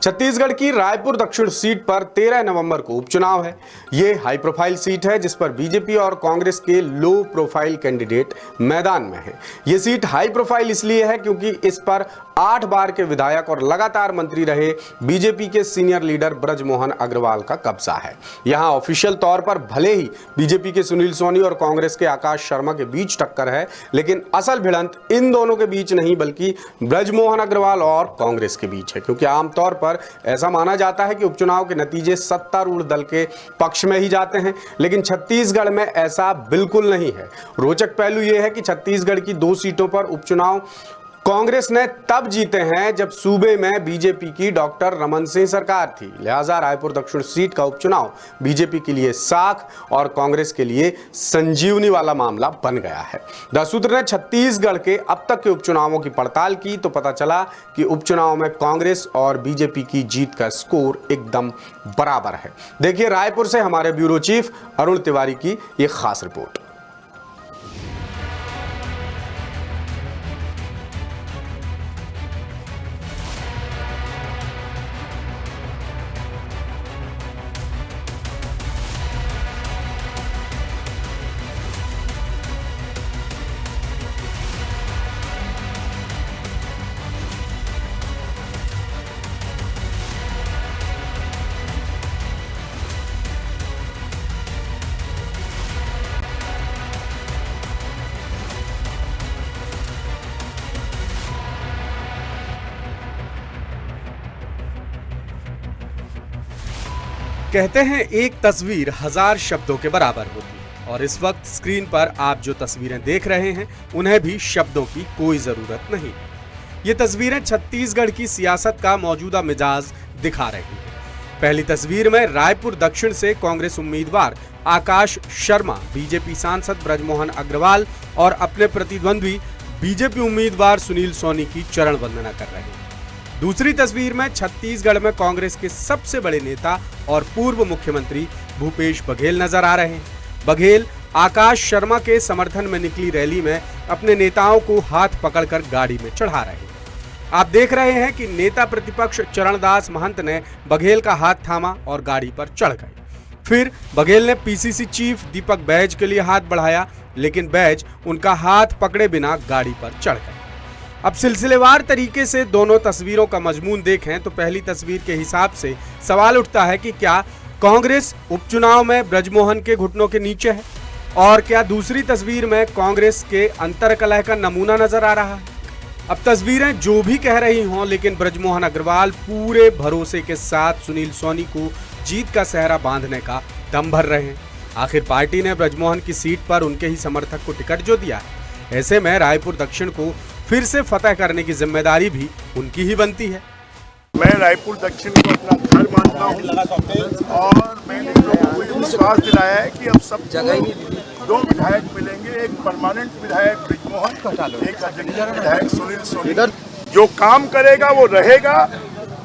छत्तीसगढ़ की रायपुर दक्षिण सीट पर 13 नवंबर को उपचुनाव है। ये हाई प्रोफाइल सीट है जिस पर बीजेपी और कांग्रेस के लो प्रोफाइल कैंडिडेट मैदान में हैं। ये सीट हाई प्रोफाइल इसलिए है क्योंकि इस पर 8 बार के विधायक और लगातार मंत्री रहे बीजेपी के सीनियर लीडर ब्रजमोहन अग्रवाल का कब्जा है। यहां ऑफिशियल तौर पर भले ही बीजेपी के सुनील सोनी और कांग्रेस के आकाश शर्मा के बीच टक्कर है, लेकिन असल भिड़ंत इन दोनों के बीच नहीं बल्कि ब्रजमोहन अग्रवाल और कांग्रेस के बीच है, क्योंकि आमतौर पर ऐसा माना जाता है कि उपचुनाव के नतीजे सत्तारूढ़ दल के पक्ष में ही जाते हैं, लेकिन छत्तीसगढ़ में ऐसा बिल्कुल नहीं है। रोचक पहलू यह है कि छत्तीसगढ़ की 2 सीटों पर उपचुनाव कांग्रेस ने तब जीते हैं जब सूबे में बीजेपी की डॉक्टर रमन सिंह सरकार थी। लिहाजा रायपुर दक्षिण सीट का उपचुनाव बीजेपी के लिए साख और कांग्रेस के लिए संजीवनी वाला मामला बन गया है। द सूत्र ने छत्तीसगढ़ के अब तक के उपचुनावों की पड़ताल की तो पता चला कि उपचुनाव में कांग्रेस और बीजेपी की जीत का स्कोर एकदम बराबर है। देखिए रायपुर से हमारे ब्यूरो चीफ अरुण तिवारी की यह खास रिपोर्ट। कहते हैं एक तस्वीर 1000 शब्दों के बराबर होती, और इस वक्त स्क्रीन पर आप जो तस्वीरें देख रहे हैं उन्हें भी शब्दों की कोई जरूरत नहीं। ये तस्वीरें छत्तीसगढ़ की सियासत का मौजूदा मिजाज दिखा रही हैं। पहली तस्वीर में रायपुर दक्षिण से कांग्रेस उम्मीदवार आकाश शर्मा बीजेपी सांसद ब्रजमोहन अग्रवाल और अपने प्रतिद्वंद्वी बीजेपी उम्मीदवार सुनील सोनी की चरण वंदना कर रहे हैं। दूसरी तस्वीर में छत्तीसगढ़ में कांग्रेस के सबसे बड़े नेता और पूर्व मुख्यमंत्री भूपेश बघेल नजर आ रहे हैं। बघेल आकाश शर्मा के समर्थन में निकली रैली में अपने नेताओं को हाथ पकड़कर गाड़ी में चढ़ा रहे हैं। आप देख रहे हैं कि नेता प्रतिपक्ष चरणदास महंत ने बघेल का हाथ थामा और गाड़ी पर चढ़ गए। फिर बघेल ने पीसीसी चीफ दीपक बैज के लिए हाथ बढ़ाया, लेकिन बैज उनका हाथ पकड़े बिना गाड़ी पर चढ़ गए। अब सिलसिलेवार तरीके से दोनों तस्वीरों का मजमून देखें तो पहली तस्वीर के हिसाब से सवाल उठता है कि क्या कांग्रेस उपचुनाव में ब्रजमोहन के घुटनों के नीचे है, और क्या दूसरी तस्वीर में कांग्रेस के अंतरकलह का नमूना नजर आ रहा है। अब तस्वीरें जो भी कह रही हों, लेकिन ब्रजमोहन अग्रवाल पूरे भरोसे के साथ सुनील सोनी को जीत का सेहरा बांधने का दम भर रहे हैं। आखिर पार्टी ने ब्रजमोहन की सीट पर उनके ही समर्थक को टिकट जो दिया है, ऐसे में रायपुर दक्षिण को फिर से फतह करने की जिम्मेदारी भी उनकी ही बनती है। मैं रायपुर दक्षिण को अपना घर मानता हूँ और मैंने लोगों को ये विश्वास दिलाया है कि अब सब जगह 2 विधायक मिलेंगे, एक परमानेंट विधायक ब्रजमोहन, एक एडजंक्ट विधायक सुनील सोनी। जो काम करेगा वो रहेगा,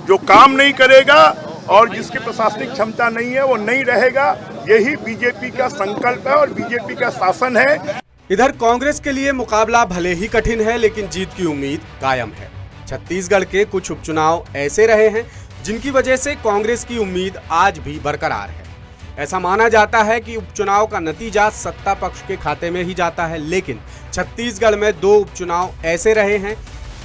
जो काम नहीं करेगा और जिसकी प्रशासनिक क्षमता नहीं है वो नहीं रहेगा। यही बीजेपी का संकल्प है और बीजेपी का शासन है। इधर कांग्रेस के लिए मुकाबला भले ही कठिन है, लेकिन जीत की उम्मीद कायम है। छत्तीसगढ़ के कुछ उपचुनाव ऐसे रहे हैं जिनकी वजह से कांग्रेस की उम्मीद आज भी बरकरार है। ऐसा माना जाता है कि उपचुनाव का नतीजा सत्ता पक्ष के खाते में ही जाता है, लेकिन छत्तीसगढ़ में 2 उपचुनाव ऐसे रहे हैं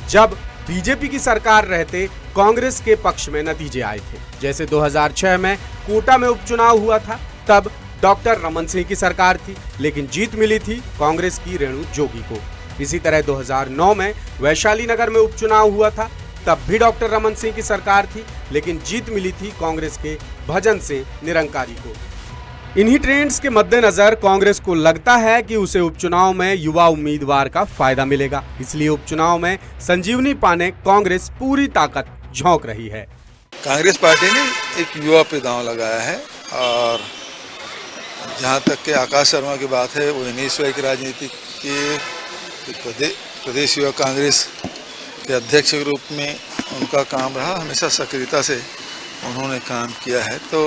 जब बीजेपी की सरकार रहते कांग्रेस के पक्ष में नतीजे आए थे। जैसे 2006 में कोटा में उपचुनाव हुआ था, तब डॉक्टर रमन सिंह की सरकार थी, लेकिन जीत मिली थी कांग्रेस की रेणु जोगी को। इसी तरह 2009 में वैशाली नगर में उपचुनाव हुआ था, तब भी डॉक्टर रमन सिंह की सरकार थी, लेकिन जीत मिली थी कांग्रेस के भजन सिंह निरंकारी को। इन्हीं ट्रेंड्स के मद्देनजर कांग्रेस को लगता है कि उसे उपचुनाव में युवा उम्मीदवार का फायदा मिलेगा, इसलिए उपचुनाव में संजीवनी पाने कांग्रेस पूरी ताकत झोंक रही है। कांग्रेस पार्टी ने एक युवा पे दांव लगाया है, और जहाँ तक के आकाश शर्मा की बात है, वो 19वीं की राजनीति के प्रदेश युवा कांग्रेस के अध्यक्ष के रूप में उनका काम रहा। हमेशा सक्रियता से उन्होंने काम किया है। तो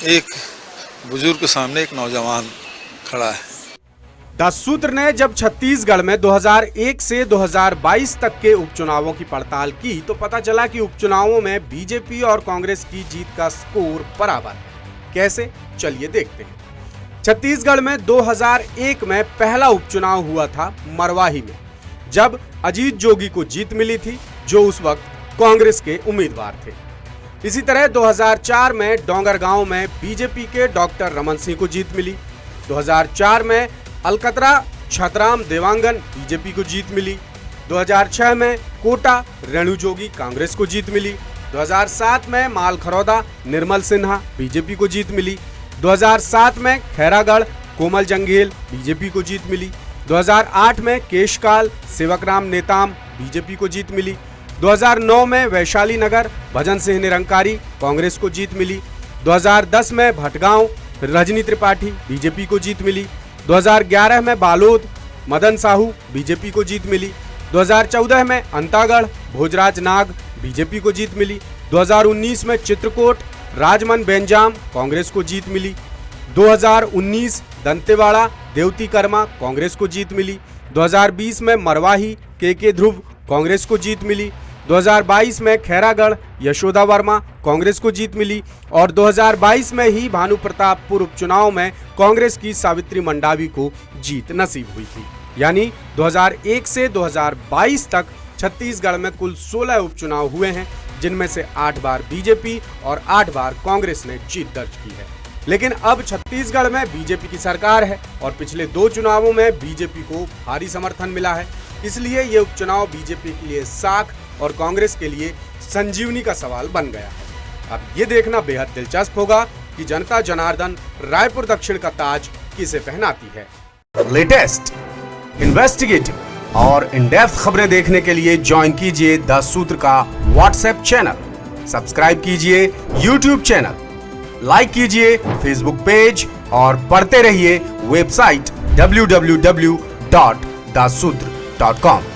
एक बुजुर्ग के सामने एक नौजवान खड़ा है। द सूत्र ने जब छत्तीसगढ़ में 2001 से 2022 तक के उपचुनावों की पड़ताल की तो पता चला कि उपचुनावों में बीजेपी और कांग्रेस की जीत का स्कोर बराबर है। कैसे, चलिए देखते हैं। छत्तीसगढ़ में 2001 में पहला उपचुनाव हुआ था मरवाही में, जब अजीत जोगी को जीत मिली थी, जो उस वक्त कांग्रेस के उम्मीदवार थे। इसी तरह 2004 में डोंगरगांव में बीजेपी के डॉक्टर रमन सिंह को जीत मिली। 2004 में अलकतरा छतराम देवांगन बीजेपी को जीत मिली। 2006 में कोटा रेणु जोगी कांग्रेस को जीत मिली। 2007 में मालखरौदा निर्मल सिन्हा बीजेपी को जीत मिली। 2007 में खैरागढ़ कोमल जंगेल बीजेपी को जीत मिली। 2008 में केशकाल सेवकराम नेताम बीजेपी को जीत मिली। 2009 में वैशाली नगर भजन सिंह निरंकारी कांग्रेस को जीत मिली। 2010 में भटगांव रजनी त्रिपाठी बीजेपी को जीत मिली। 2011 में बालोद मदन साहू बीजेपी को जीत मिली। 2014 में अंतागढ़ भोजराज नाग बीजेपी को जीत मिली। 2019 में चित्रकोट राजमन बेंजाम कांग्रेस को जीत मिली। 2019 दंतेवाड़ा देवती कर्मा कांग्रेस को जीत मिली। 2020 में मरवाही के ध्रुव कांग्रेस को जीत मिली। 2022 में खैरागढ़ यशोदा वर्मा कांग्रेस को जीत मिली और 2022 में ही भानु प्रतापपुर उपचुनाव में कांग्रेस की सावित्री मंडावी को जीत नसीब हुई थी। यानी 2001 से 2022 तक छत्तीसगढ़ में कुल 16 उपचुनाव हुए हैं, जिनमें से 8 बार बीजेपी और 8 बार कांग्रेस ने जीत दर्ज की है। लेकिन अब छत्तीसगढ़ में बीजेपी की सरकार है और पिछले 2 चुनावों में बीजेपी को भारी समर्थन मिला है। इसलिए ये उपचुनाव बीजेपी के लिए साख और कांग्रेस के लिए संजीवनी का सवाल बन गया है। अब ये देखना बेहद दिलचस्प होगा कि जनता जनार्दन रायपुर दक्षिण का ताज किसे पहनाती है। लेटेस्ट, इन्वेस्टिगेटिव और इन डेप्थ खबरें देखने के लिए ज्वाइन कीजिए द सूत्र का व्हाट्सएप चैनल, सब्सक्राइब कीजिए यूट्यूब चैनल, लाइक कीजिए फेसबुक पेज और पढ़ते रहिए वेबसाइट www.daसूत्र.com।